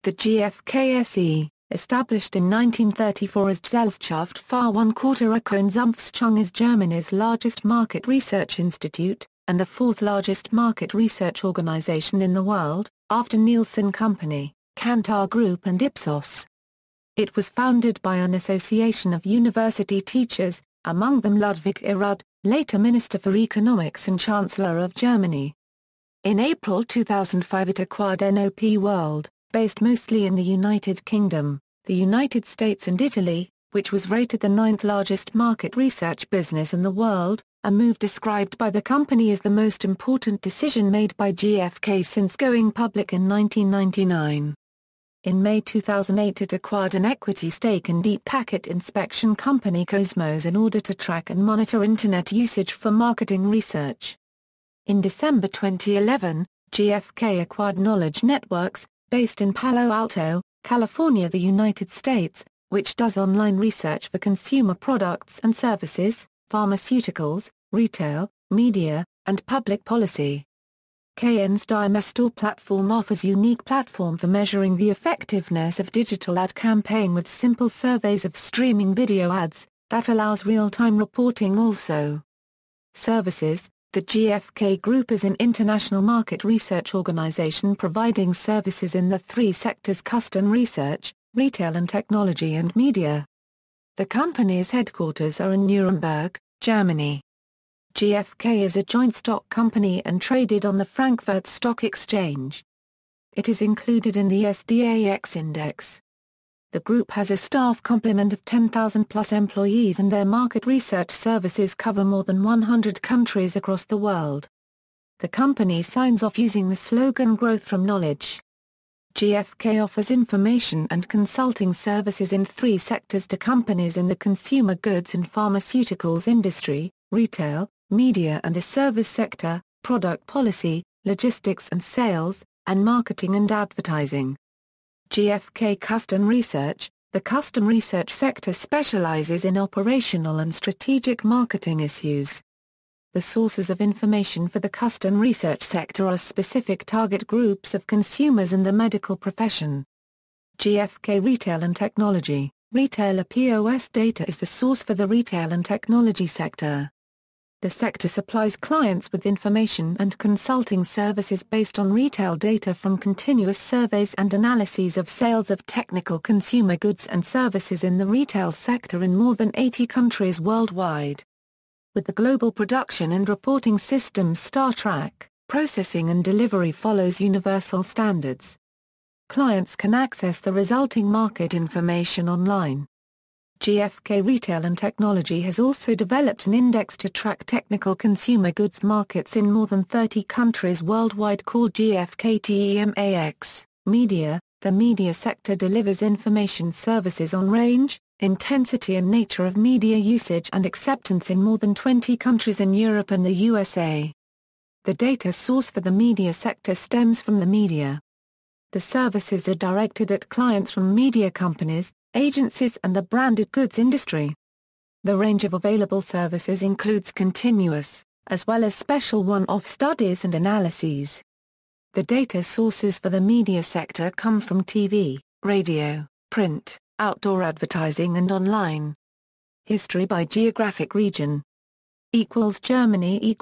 The GfK SE, established in 1934 as Gesellschaft für One-Quarter Konsumforschung, is Germany's largest market research institute, and the fourth largest market research organization in the world, after Nielsen Company, Kantar Group and Ipsos. It was founded by an association of university teachers, among them Ludwig Erhard, later Minister for Economics and Chancellor of Germany. In April 2005 it acquired NOP World, based mostly in the United Kingdom, the United States and Italy, which was rated the ninth largest market research business in the world, a move described by the company as the most important decision made by GfK since going public in 1999. In May 2008 it acquired an equity stake in deep packet inspection company Cosmos in order to track and monitor Internet usage for marketing research. In December 2011, GfK acquired Knowledge Networks, based in Palo Alto, California, the United States, which does online research for consumer products and services, pharmaceuticals, retail, media, and public policy. KN's Dimestore platform offers unique platform for measuring the effectiveness of digital ad campaign with simple surveys of streaming video ads, that allows real-time reporting also. Services. The GfK Group is an international market research organization providing services in the three sectors: custom research, retail and technology, and media. The company's headquarters are in Nuremberg, Germany. GfK is a joint stock company and traded on the Frankfurt Stock Exchange. It is included in the SDAX index. The group has a staff complement of 10,000 plus employees, and their market research services cover more than 100 countries across the world. The company signs off using the slogan "Growth from Knowledge." GfK offers information and consulting services in three sectors to companies in the consumer goods and pharmaceuticals industry, retail, media and the service sector, product policy, logistics and sales, and marketing and advertising. GfK Custom Research. The custom research sector specializes in operational and strategic marketing issues. The sources of information for the custom research sector are specific target groups of consumers and the medical profession. GfK Retail and Technology. Retailer POS data is the source for the retail and technology sector. The sector supplies clients with information and consulting services based on retail data from continuous surveys and analyses of sales of technical consumer goods and services in the retail sector in more than 80 countries worldwide. With the global production and reporting systems StarTrack, processing and delivery follows universal standards. Clients can access the resulting market information online. GfK Retail and Technology has also developed an index to track technical consumer goods markets in more than 30 countries worldwide called GfK TEMAX. Media. The media sector delivers information services on range, intensity and nature of media usage and acceptance in more than 20 countries in Europe and the USA. The data source for the media sector stems from the media. The services are directed at clients from media companies, agencies and the branded goods industry. The range of available services includes continuous, as well as special one-off studies and analyses. The data sources for the media sector come from TV, radio, print, outdoor advertising and online. History by geographic region. Germany .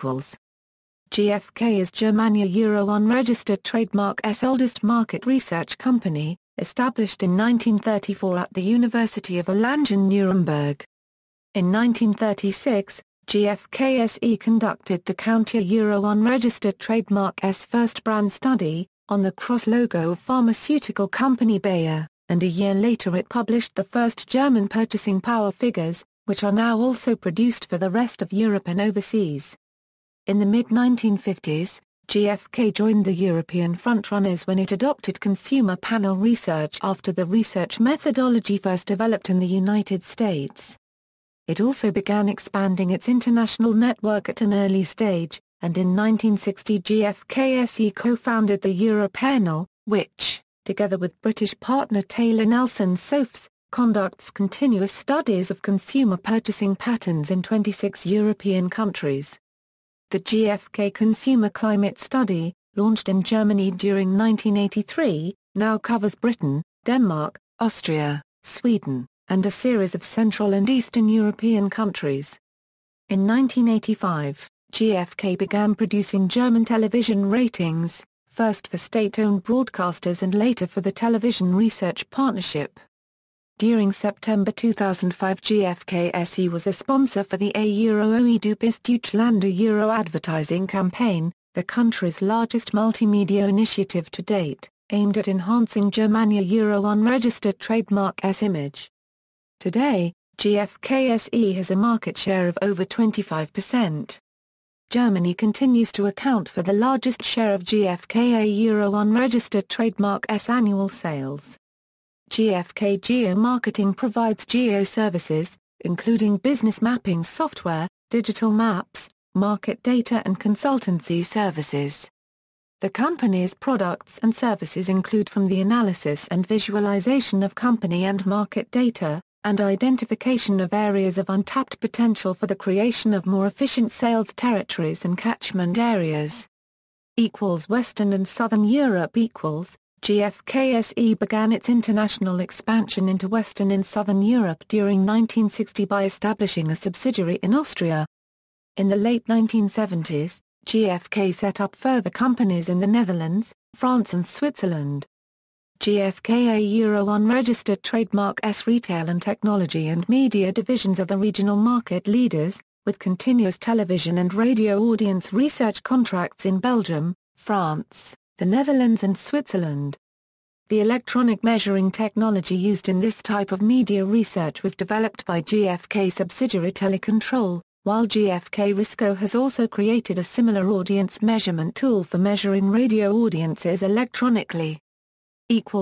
GfK is Germania Euro unregistered trademark S oldest market research company, established in 1934 at the University of Erlangen-Nuremberg. In 1936, GfK SE conducted the Counter Euro unregistered trademark S first brand study, on the cross-logo of pharmaceutical company Bayer, and a year later it published the first German purchasing power figures, which are now also produced for the rest of Europe and overseas. In the mid-1950s, GfK joined the European frontrunners when it adopted consumer panel research after the research methodology first developed in the United States. It also began expanding its international network at an early stage, and in 1960 GfK SE co-founded the Europanel, which, together with British partner Taylor Nelson Sofs, conducts continuous studies of consumer purchasing patterns in 26 European countries. The GfK Consumer Climate Study, launched in Germany during 1983, now covers Britain, Denmark, Austria, Sweden, and a series of Central and Eastern European countries. In 1985, GfK began producing German television ratings, first for state-owned broadcasters and later for the Television Research Partnership. During September 2005, GfK SE was a sponsor for the A Euro OE Du bist Deutschland Euro advertising campaign, the country's largest multimedia initiative to date, aimed at enhancing Germania Euro unregistered trademark S image. Today, GfK SE has a market share of over 25%. Germany continues to account for the largest share of GfK A Euro unregistered trademark S annual sales. GfK Geo-Marketing provides geo-services, including business mapping software, digital maps, market data and consultancy services. The company's products and services include from the analysis and visualization of company and market data, and identification of areas of untapped potential for the creation of more efficient sales territories and catchment areas. Western and Southern Europe GfK SE began its international expansion into Western and Southern Europe during 1960 by establishing a subsidiary in Austria. In the late 1970s, GfK set up further companies in the Netherlands, France and Switzerland. GfK A Euro unregistered trademark S retail and technology and media divisions are the regional market leaders, with continuous television and radio audience research contracts in Belgium, France, the Netherlands and Switzerland. The electronic measuring technology used in this type of media research was developed by GfK subsidiary Telecontrol, while GfK Risco has also created a similar audience measurement tool for measuring radio audiences electronically.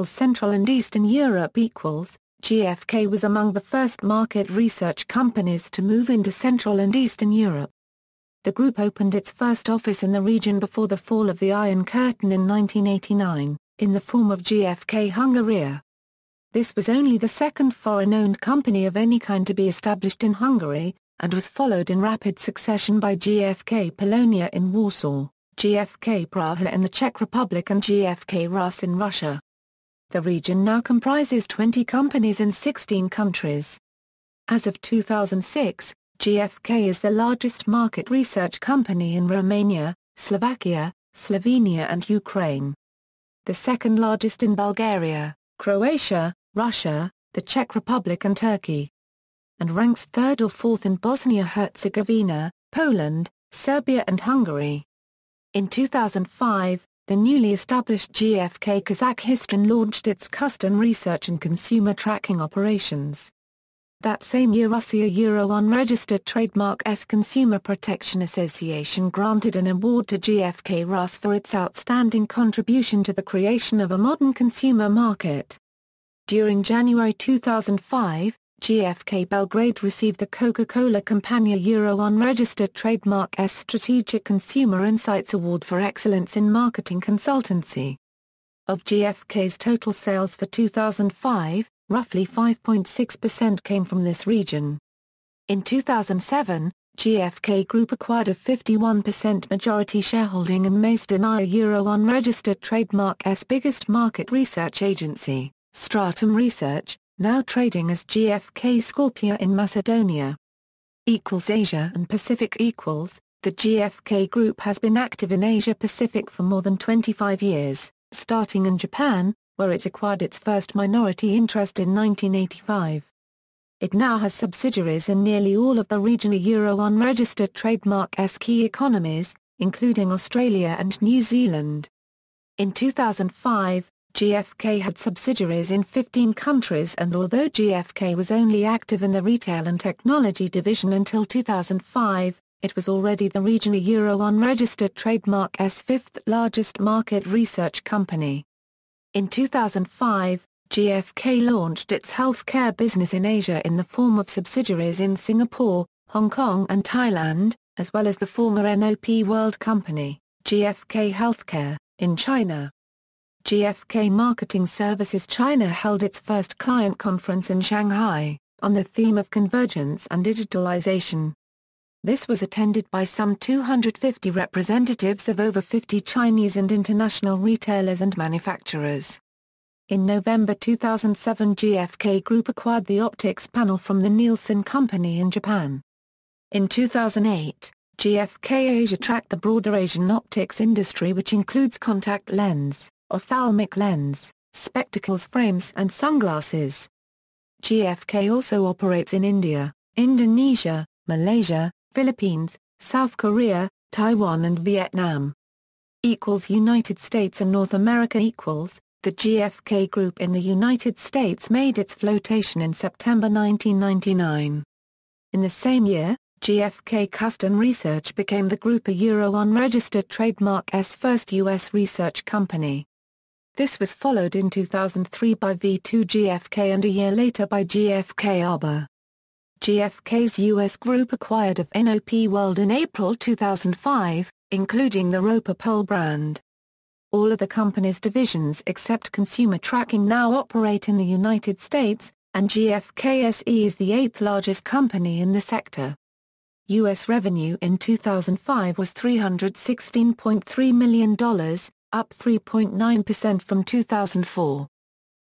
Central and Eastern Europe GfK was among the first market research companies to move into Central and Eastern Europe. The group opened its first office in the region before the fall of the Iron Curtain in 1989, in the form of GfK Hungary. This was only the second foreign-owned company of any kind to be established in Hungary, and was followed in rapid succession by GfK Polonia in Warsaw, GfK Praha in the Czech Republic and GfK Rus in Russia. The region now comprises 20 companies in 16 countries. As of 2006, GfK is the largest market research company in Romania, Slovakia, Slovenia and Ukraine. The second largest in Bulgaria, Croatia, Russia, the Czech Republic and Turkey. And ranks third or fourth in Bosnia-Herzegovina, Poland, Serbia and Hungary. In 2005, the newly established GfK Kazakhstan launched its custom research and consumer tracking operations. That same year Russia Euro unregistered trademark S Consumer Protection Association granted an award to GfK Rus for its outstanding contribution to the creation of a modern consumer market. During January 2005, GfK Belgrade received the Coca-Cola Compania Euro unregistered trademark S Strategic Consumer Insights Award for excellence in marketing consultancy. Of GfK's total sales for 2005, roughly 5.6% came from this region. In 2007, GfK Group acquired a 51% majority shareholding in Macedonia Euro unregistered trademark S biggest market research agency, Stratum Research, now trading as GfK Skopje in Macedonia. Asia and Pacific The GfK Group has been active in Asia Pacific for more than 25 years, starting in Japan, where it acquired its first minority interest in 1985. It now has subsidiaries in nearly all of the regional Euro unregistered trademark S key economies, including Australia and New Zealand. In 2005, GfK had subsidiaries in 15 countries, and although GfK was only active in the retail and technology division until 2005, it was already the regional Euro unregistered trademark S fifth largest market research company. In 2005, GfK launched its healthcare business in Asia in the form of subsidiaries in Singapore, Hong Kong and Thailand, as well as the former NOP World company, GfK Healthcare, in China. GfK Marketing Services China held its first client conference in Shanghai, on the theme of convergence and digitalization. This was attended by some 250 representatives of over 50 Chinese and international retailers and manufacturers. In November 2007, GfK Group acquired the optics panel from the Nielsen Company in Japan. In 2008, GfK Asia tracked the broader Asian optics industry, which includes contact lens, ophthalmic lens, spectacles frames and sunglasses. GfK also operates in India, Indonesia, Malaysia, Philippines, South Korea, Taiwan and Vietnam. United States and North America equals. The GfK Group in the United States made its flotation in September 1999. In the same year, GfK Custom Research became the Group a Euro unregistered trademark's first U.S. research company. This was followed in 2003 by V2 GfK and a year later by GfK Arbor. GfK's U.S. group acquired of NOP World in April 2005, including the Roper Pole brand. All of the company's divisions except consumer tracking now operate in the United States, and GfK SE is the 8th largest company in the sector. U.S. revenue in 2005 was $316.3 million, up 3.9% from 2004.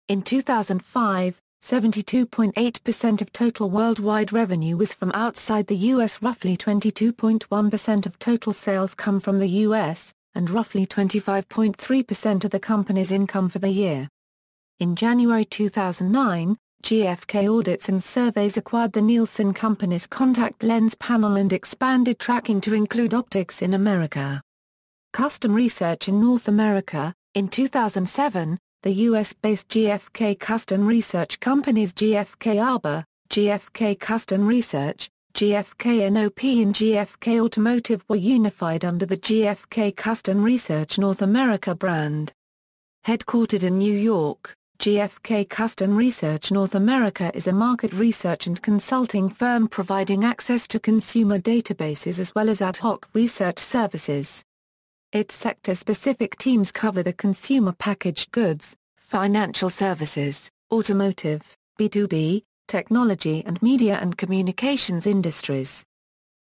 In 2005, 72.8% of total worldwide revenue was from outside the U.S. Roughly 22.1% of total sales come from the U.S., and roughly 25.3% of the company's income for the year. In January 2009, GfK Audits and Surveys acquired the Nielsen Company's contact lens panel and expanded tracking to include optics in America. Custom Research in North America. In 2007, the US-based GfK Custom Research companies GfK Arbor, GfK Custom Research, GfK NOP and GfK Automotive were unified under the GfK Custom Research North America brand. Headquartered in New York, GfK Custom Research North America is a market research and consulting firm providing access to consumer databases as well as ad hoc research services. Its sector-specific teams cover the consumer packaged goods, financial services, automotive, B2B, technology and media and communications industries.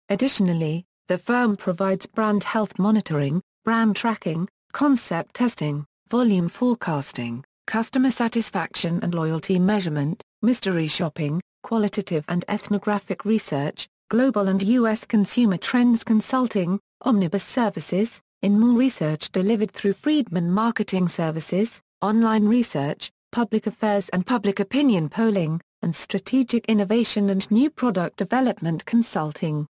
Additionally, the firm provides brand health monitoring, brand tracking, concept testing, volume forecasting, customer satisfaction and loyalty measurement, mystery shopping, qualitative and ethnographic research, global and U.S. consumer trends consulting, omnibus services, in-mall research delivered through Friedman Marketing Services, online research, public affairs and public opinion polling, and strategic innovation and new product development consulting.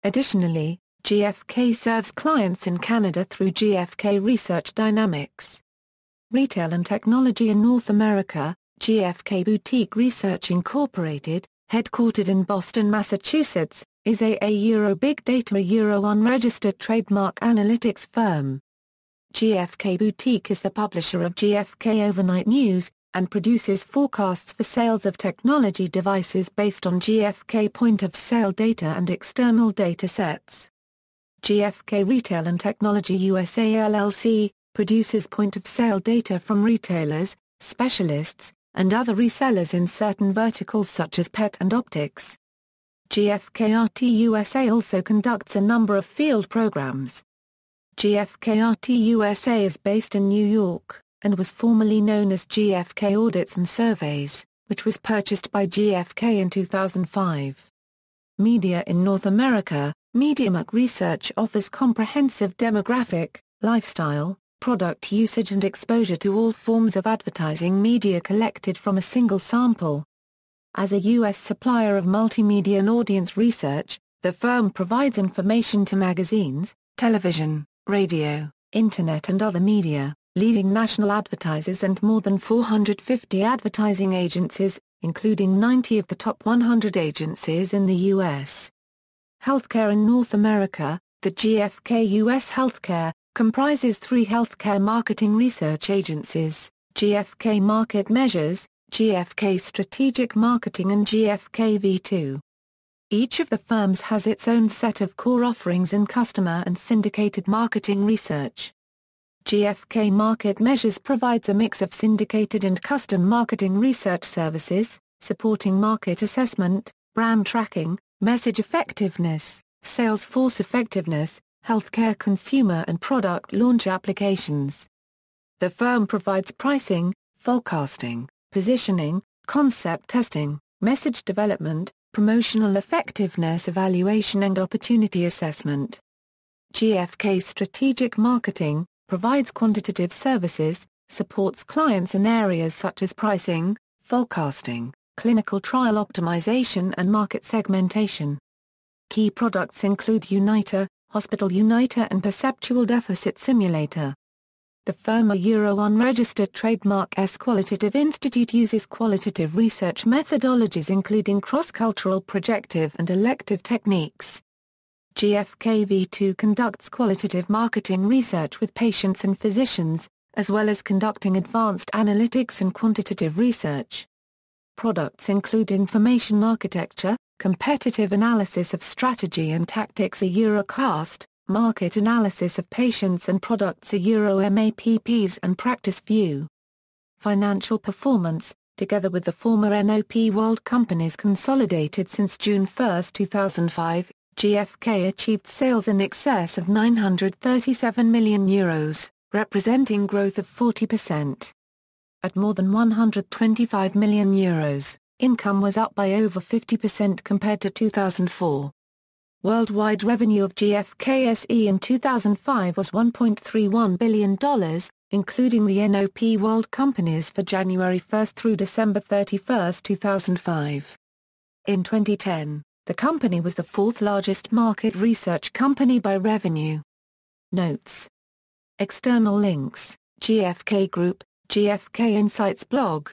Additionally, GfK serves clients in Canada through GfK Research Dynamics. Retail and Technology in North America. GfK Boutique Research Incorporated, headquartered in Boston, Massachusetts, is a Euro Big Data Euro unregistered trademark analytics firm. GfK Boutique is the publisher of GfK Overnight News, and produces forecasts for sales of technology devices based on GfK point-of-sale data and external data sets. GfK Retail and Technology USA LLC, produces point-of-sale data from retailers, specialists, and other resellers in certain verticals such as pet and optics. GfK RT USA also conducts a number of field programs. GfK RT USA is based in New York, and was formerly known as GfK Audits and Surveys, which was purchased by GfK in 2005. Media in North America. MediaMark Research offers comprehensive demographic, lifestyle, product usage and exposure to all forms of advertising media collected from a single sample. As a U.S. supplier of multimedia and audience research, the firm provides information to magazines, television, radio, internet and other media, leading national advertisers and more than 450 advertising agencies, including 90 of the top 100 agencies in the U.S. Healthcare in North America. The GfK U.S. Healthcare comprises 3 healthcare marketing research agencies, GfK Market Measures, GfK Strategic Marketing and GfK V2. Each of the firms has its own set of core offerings in customer and syndicated marketing research. GfK Market Measures provides a mix of syndicated and custom marketing research services, supporting market assessment, brand tracking, message effectiveness, sales force effectiveness, healthcare consumer and product launch applications. The firm provides pricing, forecasting, positioning, concept testing, message development, promotional effectiveness evaluation and opportunity assessment. GfK Strategic Marketing provides quantitative services, supports clients in areas such as pricing, forecasting, clinical trial optimization and market segmentation. Key products include Uniter, Hospital Uniter and Perceptual Deficit Simulator. The firm a Euro unregistered trademark S Qualitative Institute uses qualitative research methodologies including cross-cultural projective and elective techniques. GfK V2 conducts qualitative marketing research with patients and physicians, as well as conducting advanced analytics and quantitative research. Products include information architecture, competitive analysis of strategy and tactics a Eurocast, market analysis of patients and products a Euro MAPPs and Practice View. Financial performance, together with the former NOP World companies consolidated since June 1, 2005, GfK achieved sales in excess of €937 million, representing growth of 40%. At more than €125 million, income was up by over 50% compared to 2004. Worldwide revenue of GfK SE in 2005 was $1.31 billion, including the NOP World companies for January 1 through December 31, 2005. In 2010, the company was the fourth largest market research company by revenue. Notes. External links: GfK Group, GfK Insights blog,